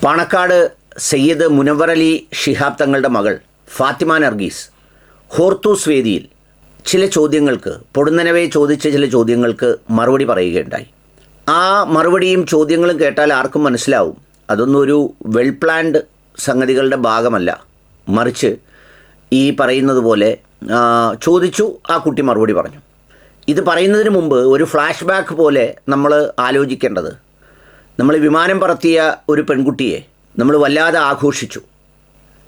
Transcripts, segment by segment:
പാണക്കാട് സയ്യിദ് മുനവ്വർ അലി ശിഹാബ് തങ്ങളുടെ മകൾ ഫാത്തിമ നർഗീസ് ഹോർത്തൂസ് വേദിയിൽ ചില ചോദ്യങ്ങൾക്ക് പൊടുന്നനവേ ചോദിച്ച ചില ചോദ്യങ്ങൾക്ക് മറുപടി പറയുകയുണ്ടായി. ആ മറുപടിയും ചോദ്യങ്ങളും കേട്ടാൽ ആർക്കും മനസ്സിലാവും അതൊന്നും ഒരു വെൽ പ്ലാൻഡ് സംഗതികളുടെ ഭാഗമല്ല, മറിച്ച് ഈ പറയുന്നത് പോലെ ചോദിച്ചു, ആ കുട്ടി മറുപടി പറഞ്ഞു. ഇത് പറയുന്നതിന് മുമ്പ് ഒരു ഫ്ലാഷ് ബാക്ക് പോലെ നമ്മൾ ആലോചിക്കേണ്ടത്, നമ്മൾ വിമാനം പറത്തിയ ഒരു പെൺകുട്ടിയെ നമ്മൾ വല്ലാതെ ആഘോഷിച്ചു.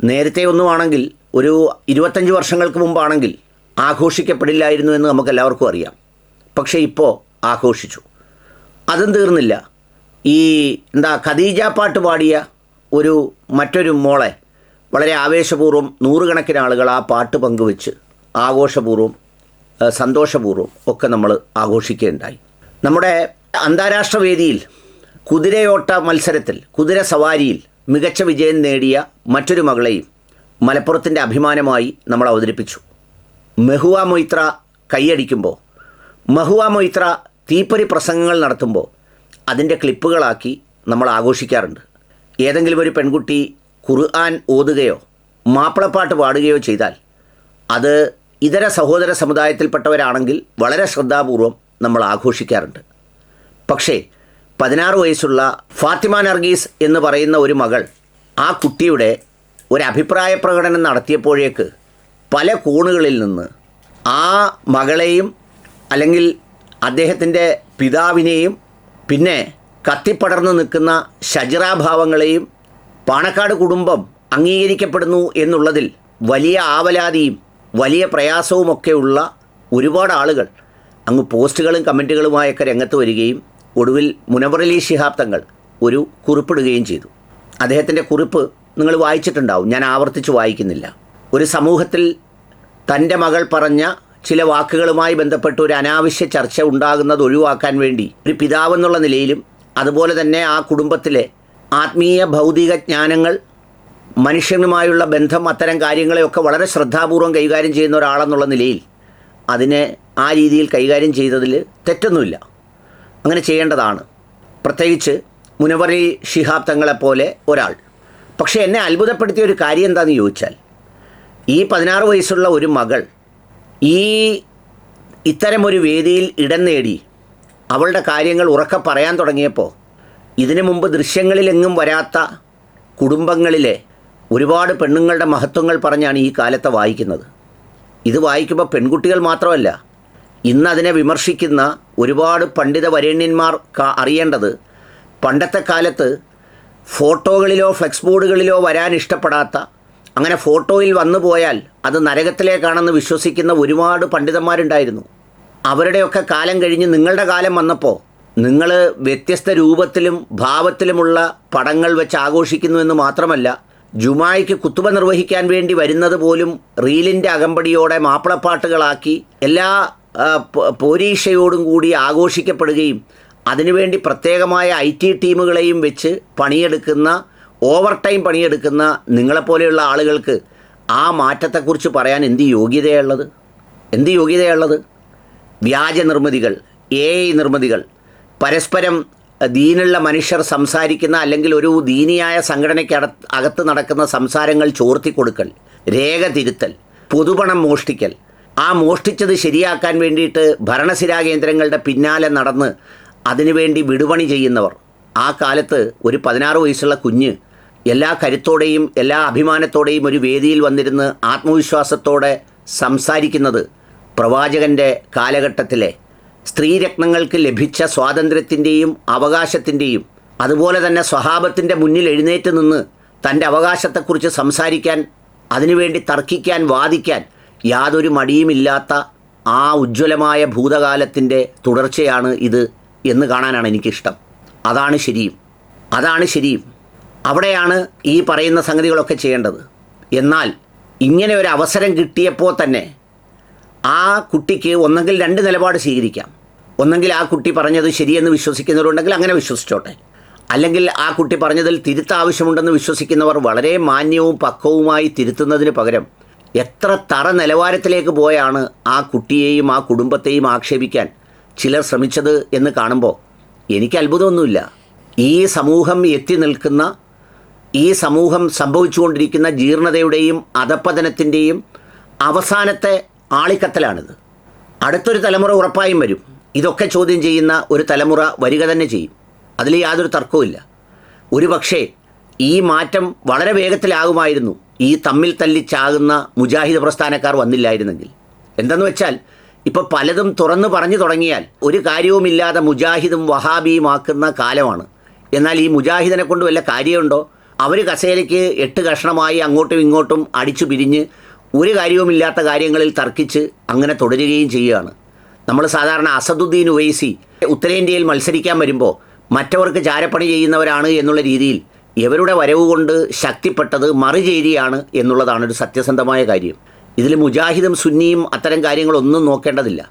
നേരത്തെ ഒന്നുമാണെങ്കിൽ ഒരു 25 വർഷങ്ങൾക്ക് മുമ്പാണെങ്കിൽ ആഘോഷിക്കപ്പെടില്ലായിരുന്നു എന്ന് നമുക്കെല്ലാവർക്കും അറിയാം. പക്ഷേ ഇപ്പോൾ ആഘോഷിച്ചു. അതും തീർന്നില്ല. ഈ ഖദീജ പാട്ട് പാടിയ മറ്റൊരു മോളെ വളരെ ആവേശപൂർവ്വം നൂറുകണക്കിന് ആളുകൾ ആ പാട്ട് പങ്കുവെച്ച് ആഘോഷപൂർവ്വം സന്തോഷപൂർവ്വം ഒക്കെ നമ്മൾ ആഘോഷിക്കുകയുണ്ടായി. നമ്മുടെ അന്താരാഷ്ട്ര വേദിയിൽ കുതിരയോട്ട മത്സരത്തിൽ കുതിര സവാരിയിൽ മികച്ച വിജയം നേടിയ മറ്റൊരു മകളെയും മലപ്പുറത്തിൻ്റെ അഭിമാനമായി നമ്മൾ അവതരിപ്പിച്ചു. മെഹുവ മൊയ്ത്ര കൈയടിക്കുമ്പോൾ, മെഹുവ മൊയ്ത്ര തീപ്പൊരി പ്രസംഗങ്ങൾ നടത്തുമ്പോൾ അതിൻ്റെ ക്ലിപ്പുകളാക്കി നമ്മൾ ആഘോഷിക്കാറുണ്ട്. ഏതെങ്കിലും ഒരു പെൺകുട്ടി ഖുർആൻ ഓതുകയോ മാപ്പിളപ്പാട്ട് പാടുകയോ ചെയ്താൽ അത് ഇതര സഹോദര സമുദായത്തിൽപ്പെട്ടവരാണെങ്കിൽ വളരെ ശ്രദ്ധാപൂർവം നമ്മൾ ആഘോഷിക്കാറുണ്ട്. പക്ഷേ 16 വയസ്സുള്ള ഫാത്തിമ നർഗീസ് എന്ന് പറയുന്ന ഒരു മകൾ ആ കുട്ടിയുടെ ഒരു അഭിപ്രായ പ്രകടനം നടത്തിയപ്പോഴേക്ക് പല കോണുകളിൽ നിന്ന് ആ മകളെയും അല്ലെങ്കിൽ അദ്ദേഹത്തിൻ്റെ പിതാവിനെയും പിന്നെ കത്തിപ്പടർന്നു നിൽക്കുന്ന ഷജിറാഭാവങ്ങളെയും പാണക്കാട് കുടുംബം അംഗീകരിക്കപ്പെടുന്നു എന്നുള്ളതിൽ വലിയ ആവലാതിയും വലിയ പ്രയാസവുമൊക്കെയുള്ള ഒരുപാട് ആളുകൾ അങ്ങ് പോസ്റ്റുകളും കമൻറ്റുകളുമായൊക്കെ രംഗത്ത് വരികയും ഒടുവിൽ മുനവ്വർ അലി ശിഹാബ് തങ്ങൾ ഒരു കുറിപ്പിടുകയും ചെയ്തു. അദ്ദേഹത്തിൻ്റെ കുറിപ്പ് നിങ്ങൾ വായിച്ചിട്ടുണ്ടാവും, ഞാൻ ആവർത്തിച്ച് വായിക്കുന്നില്ല. ഒരു സമൂഹത്തിൽ തൻ്റെ മകൾ പറഞ്ഞ ചില വാക്കുകളുമായി ബന്ധപ്പെട്ട് ഒരു അനാവശ്യ ചർച്ച ഉണ്ടാകുന്നത് ഒഴിവാക്കാൻ വേണ്ടി ഒരു പിതാവെന്നുള്ള നിലയിലും അതുപോലെ തന്നെ ആ കുടുംബത്തിലെ ആത്മീയ ഭൗതിക ജ്ഞാനങ്ങൾ, മനുഷ്യനുമായുള്ള ബന്ധം, അത്തരം കാര്യങ്ങളെയൊക്കെ വളരെ ശ്രദ്ധാപൂർവം കൈകാര്യം ചെയ്യുന്ന ഒരാളെന്നുള്ള നിലയിൽ അതിനെ ആ രീതിയിൽ കൈകാര്യം ചെയ്തതിൽ തെറ്റൊന്നുമില്ല. അങ്ങനെ ചെയ്യേണ്ടതാണ്, പ്രത്യേകിച്ച് മുനവ്വർ അലി ശിഹാബ് തങ്ങളെപ്പോലെ ഒരാൾ. പക്ഷേ എന്നെ അത്ഭുതപ്പെടുത്തിയ ഒരു കാര്യം എന്താണെന്ന് ചോദിച്ചാൽ, ഈ 16 വയസ്സുള്ള ഒരു മകൾ ഇത്തരമൊരു വേദിയിൽ ഇടം നേടി അവളുടെ കാര്യങ്ങൾ ഉറക്കെ പറയാൻ തുടങ്ങിയപ്പോൾ ഇതിനു മുമ്പ് ദൃശ്യങ്ങളിലെങ്ങും വരാത്ത കുടുംബങ്ങളിലെ ഒരുപാട് പെണ്ണുങ്ങളുടെ മഹത്വങ്ങൾ പറഞ്ഞാണ് ഈ കാലത്തെ വായിക്കുന്നത്. ഇത് വായിക്കുമ്പോൾ പെൺകുട്ടികൾ മാത്രമല്ല, ഇന്നതിനെ വിമർശിക്കുന്ന ഒരുപാട് പണ്ഡിത വരേണ്യന്മാർ അറിയേണ്ടത്, പണ്ടത്തെ കാലത്ത് ഫോട്ടോകളിലോ ഫ്ലെക്സ് ബോർഡുകളിലോ വരാൻ ഇഷ്ടപ്പെടാത്ത, അങ്ങനെ ഫോട്ടോയിൽ വന്നു പോയാൽ അത് നരകത്തിലേക്കാണെന്ന് വിശ്വസിക്കുന്ന ഒരുപാട് പണ്ഡിതന്മാരുണ്ടായിരുന്നു. അവരുടെയൊക്കെ കാലം കഴിഞ്ഞ് നിങ്ങളുടെ കാലം വന്നപ്പോൾ നിങ്ങൾ വ്യത്യസ്ത രൂപത്തിലും ഭാവത്തിലുമുള്ള പടങ്ങൾ വെച്ച് ആഘോഷിക്കുന്നു എന്ന് മാത്രമല്ല, ജുമായ്ക്ക് കുത്തുബ നിർവഹിക്കാൻ വേണ്ടി വരുന്നത് പോലും റീലിൻ്റെ അകമ്പടിയോടെ മാപ്പിളപ്പാട്ടുകളാക്കി എല്ലാ പോരീഷയോടും കൂടി ആഘോഷിക്കപ്പെടുകയും അതിനുവേണ്ടി പ്രത്യേകമായ IT ടീമുകളെയും വെച്ച് പണിയെടുക്കുന്ന, ഓവർ ടൈം പണിയെടുക്കുന്ന നിങ്ങളെപ്പോലെയുള്ള ആളുകൾക്ക് ആ മാറ്റത്തെക്കുറിച്ച് പറയാൻ എന്ത് യോഗ്യതയുള്ളത്? വ്യാജ നിർമ്മിതികൾ, AI നിർമ്മിതികൾ, പരസ്പരം ദീനുള്ള മനുഷ്യർ സംസാരിക്കുന്ന അല്ലെങ്കിൽ ഒരു ദീനിയായ സംഘടനയ്ക്ക് അകത്ത് നടക്കുന്ന സംസാരങ്ങൾ ചോർത്തിക്കൊടുക്കൽ, രേഖ തിരുത്തൽ, പൊതുപണം മോഷ്ടിക്കൽ, ആ മോഷ്ടിച്ചത് ശരിയാക്കാൻ വേണ്ടിയിട്ട് ഭരണസിരാ കേന്ദ്രങ്ങളുടെ പിന്നാലെ നടന്ന് അതിനുവേണ്ടി വിടുപണി ചെയ്യുന്നവർ. ആ കാലത്ത് ഒരു 16 വയസ്സുള്ള കുഞ്ഞ് എല്ലാ കരുത്തോടെയും എല്ലാ അഭിമാനത്തോടെയും ഒരു വേദിയിൽ വന്നിരുന്ന് ആത്മവിശ്വാസത്തോടെ സംസാരിക്കുന്നത് പ്രവാചകൻ്റെ കാലഘട്ടത്തിലെ സ്ത്രീരത്നങ്ങൾക്ക് ലഭിച്ച സ്വാതന്ത്ര്യത്തിൻ്റെയും അവകാശത്തിൻ്റെയും, അതുപോലെ തന്നെ സ്വഹാബത്തിൻ്റെ മുന്നിൽ എഴുന്നേറ്റ് നിന്ന് തൻ്റെ അവകാശത്തെക്കുറിച്ച് സംസാരിക്കാൻ, അതിനുവേണ്ടി തർക്കിക്കാൻ, വാദിക്കാൻ യാതൊരു മടിയുമില്ലാത്ത ആ ഉജ്ജ്വലമായ ഭൂതകാലത്തിൻ്റെ തുടർച്ചയാണ് ഇത് എന്ന് കാണാനാണ് എനിക്കിഷ്ടം. അതാണ് ശരിയും. അവിടെയാണ് ഈ പറയുന്ന സംഗതികളൊക്കെ ചെയ്യേണ്ടത്. എന്നാൽ ഇങ്ങനെ ഒരു അവസരം കിട്ടിയപ്പോൾ തന്നെ ആ കുട്ടിക്ക് ഒന്നെങ്കിൽ 2 നിലപാട് സ്വീകരിക്കാം. ഒന്നെങ്കിൽ ആ കുട്ടി പറഞ്ഞത് ശരിയെന്ന് വിശ്വസിക്കുന്നവരുണ്ടെങ്കിൽ അങ്ങനെ വിശ്വസിച്ചോട്ടെ, അല്ലെങ്കിൽ ആ കുട്ടി പറഞ്ഞതിൽ തിരുത്താവശ്യമുണ്ടെന്ന് വിശ്വസിക്കുന്നവർ വളരെ മാന്യവും പക്വവുമായി തിരുത്തുന്നതിന് പകരം എത്ര തറ നിലവാരത്തിലേക്ക് പോയാണ് ആ കുട്ടിയെയും ആ കുടുംബത്തെയും ആക്ഷേപിക്കാൻ ചിലർ ശ്രമിച്ചത് എന്ന് കാണുമ്പോൾ എനിക്ക് അത്ഭുതമൊന്നുമില്ല. ഈ സമൂഹം എത്തി നിൽക്കുന്ന ഈ സമൂഹം സംഭവിച്ചുകൊണ്ടിരിക്കുന്ന ജീർണതയുടെയും അധപ്പതനത്തിൻ്റെയും അവസാനത്തെ ആളിക്കത്തലാണിത്. അടുത്തൊരു തലമുറ ഉറപ്പായും വരും. ഇതൊക്കെ ചോദ്യം ചെയ്യുന്ന ഒരു തലമുറ വരിക തന്നെ ചെയ്യും. അതിൽ യാതൊരു തർക്കവുമില്ല. ഒരു പക്ഷേ ഈ മാറ്റം വളരെ വേഗത്തിലാകുമായിരുന്നു ഈ തമ്മിൽ തല്ലിച്ചാകുന്ന മുജാഹിദ് പ്രസ്ഥാനക്കാർ വന്നില്ലായിരുന്നെങ്കിൽ. എന്തെന്ന് വെച്ചാൽ ഇപ്പോൾ പലതും തുറന്നു പറഞ്ഞു തുടങ്ങിയാൽ ഒരു കാര്യവുമില്ലാതെ മുജാഹിദും വഹാബിയുമാക്കുന്ന കാലമാണ്. എന്നാൽ ഈ മുജാഹിദിനെ കൊണ്ട് വല്ല കാര്യമുണ്ടോ? അവർ കസേരയ്ക്ക് 8 കഷ്ണമായി അങ്ങോട്ടും ഇങ്ങോട്ടും അടിച്ചു പിരിഞ്ഞ് ഒരു കാര്യവുമില്ലാത്ത കാര്യങ്ങളിൽ തർക്കിച്ച് അങ്ങനെ തുടരുകയും ചെയ്യുകയാണ്. നമ്മൾ സാധാരണ അസദുദ്ദീൻ ഉവൈസി ഉത്തരേന്ത്യയിൽ മത്സരിക്കാൻ വരുമ്പോൾ മറ്റവർക്ക് ചാരപ്പണി ചെയ്യുന്നവരാണ് എന്നുള്ള രീതിയിൽ ഇവരുടെ വരവ് കൊണ്ട് ശക്തിപ്പെട്ടത് മറുചേരിയാണ് എന്നുള്ളതാണ് ഒരു സത്യസന്ധമായ കാര്യം. ഇതിൽ മുജാഹിദും സുന്നിയും അത്തരം കാര്യങ്ങളൊന്നും നോക്കേണ്ടതില്ല.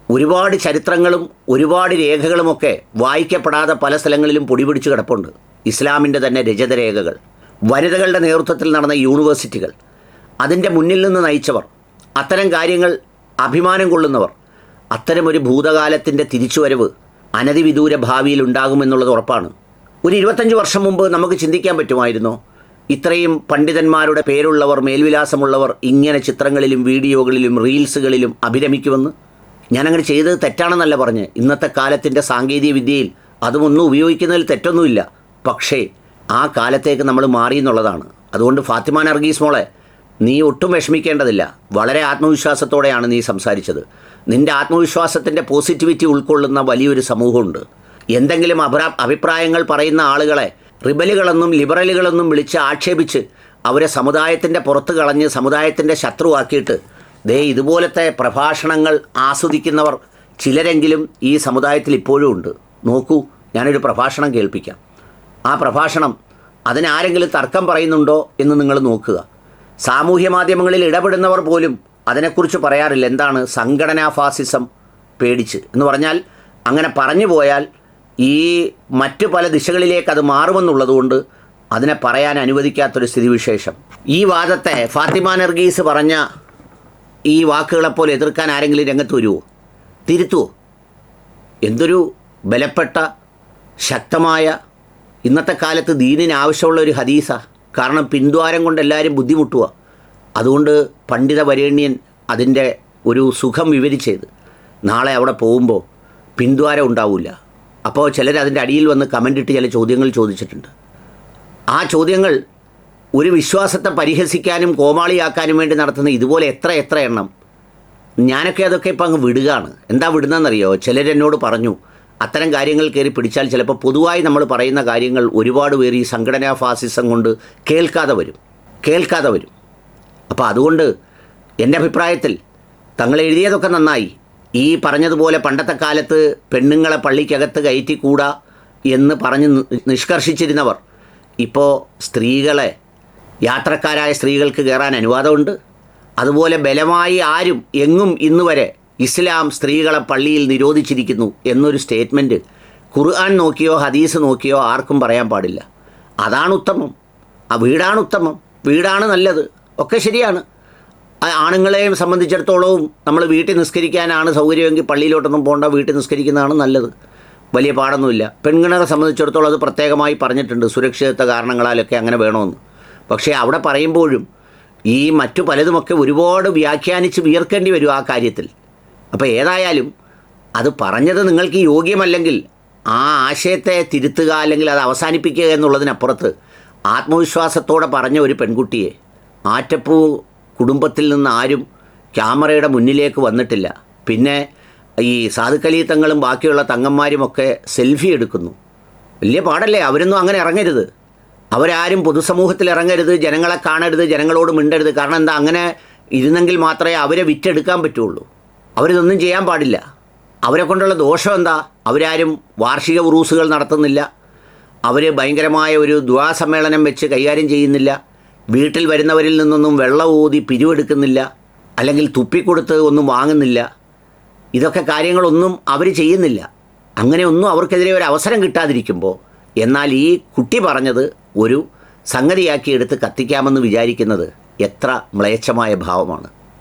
ഒരുപാട് ചരിത്രങ്ങളും ഒരുപാട് രേഖകളുമൊക്കെ വായിക്കപ്പെടാതെ പല സ്ഥലങ്ങളിലും പൊടിപിടിച്ച് കിടപ്പുണ്ട്. ഇസ്ലാമിൻ്റെ തന്നെ രചതരേഖകൾ, വനിതകളുടെ നേതൃത്വത്തിൽ നടന്ന യൂണിവേഴ്സിറ്റികൾ, അതിൻ്റെ മുന്നിൽ നിന്ന് നയിച്ചവർ, അത്തരം കാര്യങ്ങൾ അഭിമാനം കൊള്ളുന്നവർ. അത്തരമൊരു ഭൂതകാലത്തിൻ്റെ തിരിച്ചുവരവ് അനധിവിദൂര ഭാവിയിൽ ഉണ്ടാകുമെന്നുള്ളത് ഉറപ്പാണ്. ഒരു 25 വർഷം മുമ്പ് നമുക്ക് ചിന്തിക്കാൻ പറ്റുമായിരുന്നോ ഇത്രയും പണ്ഡിതന്മാരുടെ പേരുള്ളവർ, മേൽവിലാസമുള്ളവർ ഇങ്ങനെ ചിത്രങ്ങളിലും വീഡിയോകളിലും റീൽസുകളിലും അഭിരമിക്കുമെന്ന്? ഞാനങ്ങനെ ചെയ്തത് തെറ്റാണെന്നല്ല പറഞ്ഞ്. ഇന്നത്തെ കാലത്തിൻ്റെ സാങ്കേതിക വിദ്യയിൽ അതുമൊന്നും ഉപയോഗിക്കുന്നതിൽ തെറ്റൊന്നുമില്ല. പക്ഷേ ആ കാലത്തേക്ക് നമ്മൾ മാറി എന്നുള്ളതാണ്. അതുകൊണ്ട് ഫാത്തിമ നർഗീസ് മോളെ, നീ ഒട്ടും വിഷമിക്കേണ്ടതില്ല. വളരെ ആത്മവിശ്വാസത്തോടെയാണ് നീ സംസാരിച്ചത്. നിൻ്റെ ആത്മവിശ്വാസത്തിൻ്റെ പോസിറ്റിവിറ്റി ഉൾക്കൊള്ളുന്ന വലിയൊരു സമൂഹമുണ്ട്. എന്തെങ്കിലും അഭിപ്രായങ്ങൾ പറയുന്ന ആളുകളെ റിബലുകളെന്നും ലിബറലുകളെന്നും വിളിച്ച് ആക്ഷേപിച്ച് അവരെ സമുദായത്തിൻ്റെ പുറത്ത് കളഞ്ഞ് സമുദായത്തിൻ്റെ ശത്രുവാക്കിയിട്ട് ഇതുപോലത്തെ പ്രഭാഷണങ്ങൾ ആസ്വദിക്കുന്നവർ ചിലരെങ്കിലും ഈ സമുദായത്തിൽ ഇപ്പോഴും ഉണ്ട്. നോക്കൂ, ഞാനൊരു പ്രഭാഷണം കേൾപ്പിക്കാം. ആ പ്രഭാഷണം അതിനാരെങ്കിലും തർക്കം പറയുന്നുണ്ടോ എന്ന് നിങ്ങൾ നോക്കുക. സാമൂഹ്യ മാധ്യമങ്ങളിൽ ഇടപെടുന്നവർ പോലും അതിനെക്കുറിച്ച് പറയാറില്ല. എന്താണ് സംഘടനാ ഫാസിസം പേടിച്ച് എന്ന് പറഞ്ഞാൽ അങ്ങനെ പറഞ്ഞു പോയാൽ ഈ മറ്റു പല ദിശകളിലേക്ക് അത് മാറുമെന്നുള്ളതുകൊണ്ട് അതിനെ പറയാൻ അനുവദിക്കാത്തൊരു സ്ഥിതിവിശേഷം. ഈ വാദത്തെ ഫാത്തിമ നർഗീസ് പറഞ്ഞ ഈ വാക്കുകളെപ്പോലെ എതിർക്കാൻ ആരെങ്കിലും രംഗത്ത് വരുമോ? തിരുത്തുമോ? എന്തൊരു ബലപ്പെട്ട ശക്തമായ ഇന്നത്തെ കാലത്ത് ദീനിന് ആവശ്യമുള്ള ഒരു ഹദീസാണ്. കാരണം പിന്ദ്വാരം കൊണ്ട് എല്ലാവരും ബുദ്ധിമുട്ടുക. അതുകൊണ്ട് പണ്ഡിത വരേണ്യൻ അതിൻ്റെ ഒരു സുഖം വിവരിച്ചത്. നാളെ അവിടെ പോകുമ്പോൾ പിന്ദ്വാരം ഉണ്ടാവില്ല. അപ്പോൾ ചിലർ അതിൻ്റെ അടിയിൽ വന്ന് കമൻ്റ് ചില ചോദ്യങ്ങൾ ചോദിച്ചിട്ടുണ്ട്. ആ ചോദ്യങ്ങൾ ഒരു വിശ്വാസത്തെ പരിഹസിക്കാനും കോമാളിയാക്കാനും വേണ്ടി നടത്തുന്ന ഇതുപോലെ എത്ര എണ്ണം. ഞാനൊക്കെ അതൊക്കെ ഇപ്പം അങ്ങ് വിടുകയാണ്. എന്താ വിടുന്നതെന്നറിയോ? ചിലരെന്നോട് പറഞ്ഞു, അത്തരം കാര്യങ്ങൾ കയറി പിടിച്ചാൽ ചിലപ്പോൾ പൊതുവായി നമ്മൾ പറയുന്ന കാര്യങ്ങൾ ഒരുപാട് പേർ ഈ സംഘടനാ ഫാസിസം കൊണ്ട് കേൾക്കാതെ വരും. അപ്പോൾ അതുകൊണ്ട് എൻ്റെ അഭിപ്രായത്തിൽ തങ്ങൾ എഴുതിയതൊക്കെ നന്നായി. ഈ പറഞ്ഞതുപോലെ പണ്ടത്തെ കാലത്ത് പെണ്ണുങ്ങളെ പള്ളിക്കകത്ത് കയറ്റിക്കൂടാ എന്ന് പറഞ്ഞ് നിഷ്കർഷിച്ചിരുന്നവർ ഇപ്പോൾ സ്ത്രീകളെ, യാത്രക്കാരായ സ്ത്രീകൾക്ക് കയറാൻ അനുവാദമുണ്ട്. അതുപോലെ ബലമായി ആരും എങ്ങും ഇന്നുവരെ ഇസ്ലാം സ്ത്രീകളെ പള്ളിയിൽ നിരോധിച്ചിരിക്കുന്നു എന്നൊരു സ്റ്റേറ്റ്മെൻറ്റ് ഖുർആൻ നോക്കിയോ ഹദീസ് നോക്കിയോ ആർക്കും പറയാൻ പാടില്ല. അതാണ് ഉത്തമം. ആ വീടാണ് ഉത്തമം, വീടാണ് നല്ലത്, ഒക്കെ ശരിയാണ്. ആണുങ്ങളെയും സംബന്ധിച്ചിടത്തോളവും നമ്മൾ വീട്ടിൽ നിസ്കരിക്കാനാണ് സൗകര്യമെങ്കിൽ പള്ളിയിലോട്ടൊന്നും പോകേണ്ട, വീട്ടിൽ നിസ്കരിക്കുന്നതാണ് നല്ലത്. വലിയ പാടൊന്നുമില്ല. പെൺകുട്ടികളെ സംബന്ധിച്ചിടത്തോളം അത് പ്രത്യേകമായി പറഞ്ഞിട്ടുണ്ട്, സുരക്ഷിതത്വ കാരണങ്ങളാലൊക്കെ അങ്ങനെ വേണമെന്ന്. പക്ഷേ അവിടെ പറയുമ്പോഴും ഈ മറ്റു പലതുമൊക്കെ ഒരുപാട് വ്യാഖ്യാനിച്ച് വിയർക്കേണ്ടി വരും ആ കാര്യത്തിൽ. അപ്പോൾ ഏതായാലും അത് പറഞ്ഞത് നിങ്ങൾക്ക് യോഗ്യമല്ലെങ്കിൽ ആ ആശയത്തെ തിരുത്തുക അല്ലെങ്കിൽ അത് അവസാനിപ്പിക്കുക എന്നുള്ളതിനപ്പുറത്ത് ആത്മവിശ്വാസത്തോടെ പറഞ്ഞ ഒരു പെൺകുട്ടിയെ ആറ്റപ്പൂ കുടുംബത്തിൽ നിന്ന് ആരും ക്യാമറയുടെ മുന്നിലേക്ക് വന്നിട്ടില്ല. പിന്നെ ഈ സാധുക്കലി തങ്ങളും ബാക്കിയുള്ള തങ്ങന്മാരുമൊക്കെ സെൽഫി എടുക്കുന്നു. വലിയ പാടല്ലേ? അവരൊന്നും അങ്ങനെ ഇറങ്ങരുത്. അവരാരും പൊതുസമൂഹത്തിൽ ഇറങ്ങരുത്, ജനങ്ങളെ കാണരുത്, ജനങ്ങളോട് മിണ്ടരുത്. കാരണം എന്താ, അങ്ങനെ ഇരുന്നെങ്കിൽ മാത്രമേ അവരെ വിറ്റെടുക്കാൻ പറ്റുള്ളൂ. അവരിതൊന്നും ചെയ്യാൻ പാടില്ല. അവരെ കൊണ്ടുള്ള ദോഷം എന്താ? അവരാരും വാർഷിക ഉറൂസുകൾ നടത്തുന്നില്ല. അവർ ഭയങ്കരമായ ഒരു ദുആ സമ്മേളനം വെച്ച് കൈകാര്യം ചെയ്യുന്നില്ല. വീട്ടിൽ വരുന്നവരിൽ നിന്നൊന്നും വെള്ളം ഊതി പിരിവെടുക്കുന്നില്ല, അല്ലെങ്കിൽ തുപ്പിക്കൊടുത്ത് ഒന്നും വാങ്ങുന്നില്ല. ഇതൊക്കെ കാര്യങ്ങളൊന്നും അവർ ചെയ്യുന്നില്ല. അങ്ങനെയൊന്നും അവർക്കെതിരെ ഒരു അവസരം കിട്ടാതിരിക്കുമ്പോൾ എന്നാൽ ഈ കുട്ടി പറഞ്ഞത് ഒരു സംഗതിയാക്കി എടുത്ത് കത്തിക്കാമെന്ന് വിചാരിക്കുന്നത് എത്ര മ്ലേച്ഛമായ ഭാവമാണ്.